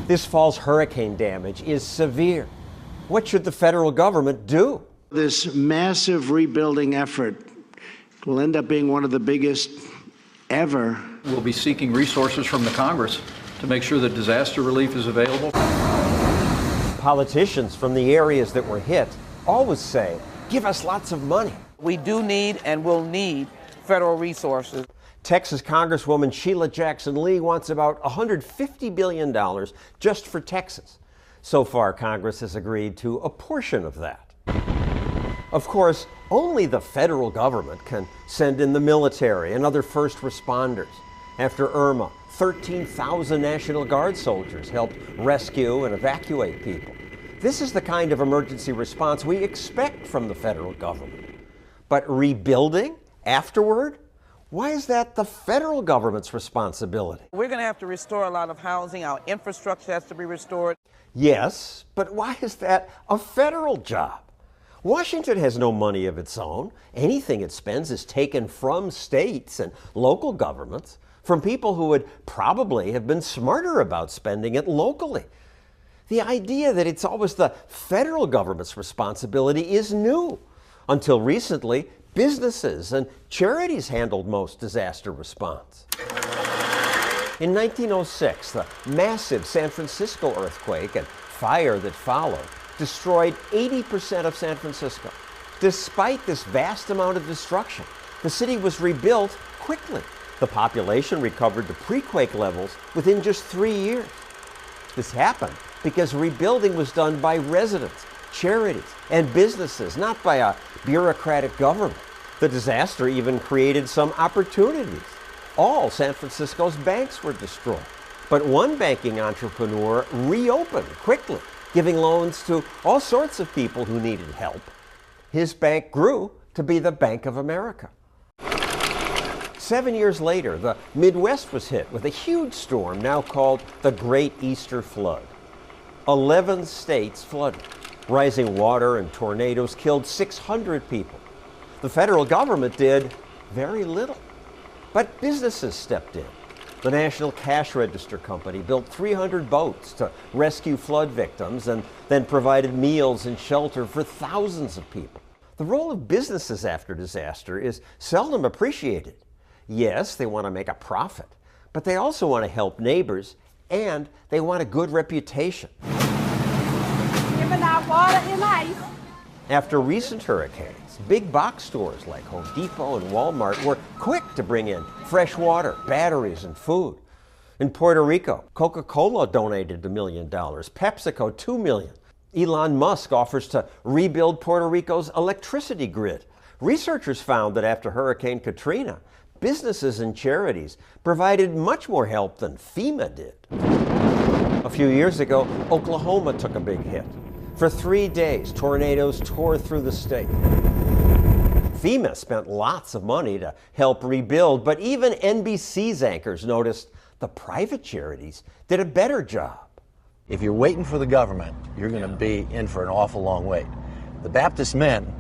This fall's hurricane damage is severe. What should the federal government do? This massive rebuilding effort will end up being one of the biggest ever. We'll be seeking resources from the Congress to make sure that disaster relief is available. Politicians from the areas that were hit always say, give us lots of money. We do need and will need federal resources. Texas Congresswoman Sheila Jackson Lee wants about $150 billion just for Texas. So far, Congress has agreed to a portion of that. Of course, only the federal government can send in the military and other first responders. After Irma, 13,000 National Guard soldiers helped rescue and evacuate people. This is the kind of emergency response we expect from the federal government. But rebuilding afterward? Why is that the federal government's responsibility? We're going to have to restore a lot of housing. Our infrastructure has to be restored. Yes, but why is that a federal job? Washington has no money of its own. Anything it spends is taken from states and local governments, from people who would probably have been smarter about spending it locally. The idea that it's always the federal government's responsibility is new. Until recently, businesses and charities handled most disaster response. In 1906, the massive San Francisco earthquake and fire that followed destroyed 80% of San Francisco. Despite this vast amount of destruction, the city was rebuilt quickly. The population recovered to pre-quake levels within just 3 years. This happened because rebuilding was done by residents, charities, and businesses, not by a bureaucratic government. The disaster even created some opportunities. All San Francisco's banks were destroyed. But one banking entrepreneur reopened quickly, giving loans to all sorts of people who needed help. His bank grew to be the Bank of America. 7 years later, the Midwest was hit with a huge storm now called the Great Easter Flood. 11 states flooded. Rising water and tornadoes killed 600 people. The federal government did very little. But businesses stepped in. The National Cash Register Company built 300 boats to rescue flood victims and then provided meals and shelter for thousands of people. The role of businesses after disaster is seldom appreciated. Yes, they want to make a profit, but they also want to help neighbors, and they want a good reputation. After recent hurricanes, big box stores like Home Depot and Walmart were quick to bring in fresh water, batteries, and food. In Puerto Rico, Coca-Cola donated $1 million, PepsiCo $2 million. Elon Musk offers to rebuild Puerto Rico's electricity grid. Researchers found that after Hurricane Katrina, businesses and charities provided much more help than FEMA did. A few years ago, Oklahoma took a big hit. For 3 days, tornadoes tore through the state. FEMA spent lots of money to help rebuild, but even NBC's anchors noticed the private charities did a better job. If you're waiting for the government, you're going to be in for an awful long wait. The Baptist men,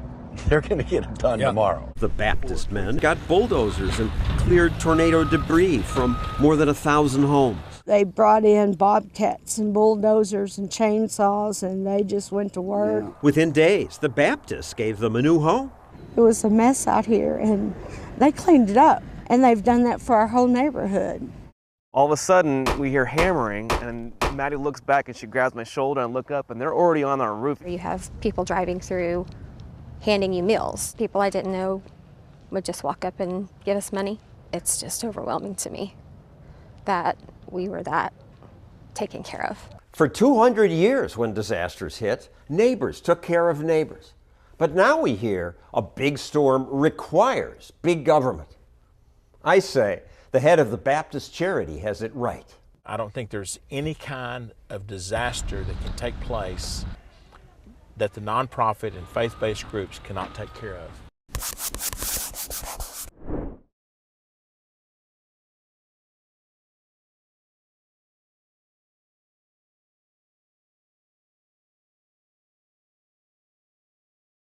they're going to get it done tomorrow. The Baptist men got bulldozers and cleared tornado debris from more than 1,000 homes. They brought in bobcats and bulldozers and chainsaws, and they just went to work. Within days, the Baptists gave them a new home. It was a mess out here, and they cleaned it up, and they've done that for our whole neighborhood. All of a sudden, we hear hammering, and Maddie looks back, and she grabs my shoulder and look up, and they're already on our roof. You have people driving through, handing you meals. People I didn't know would just walk up and give us money. It's just overwhelming to me that we were that taken care of. For 200 years, when disasters hit, neighbors took care of neighbors. But now we hear a big storm requires big government. I say the head of the Baptist Charity has it right. I don't think there's any kind of disaster that can take place that the nonprofit and faith-based groups cannot take care of.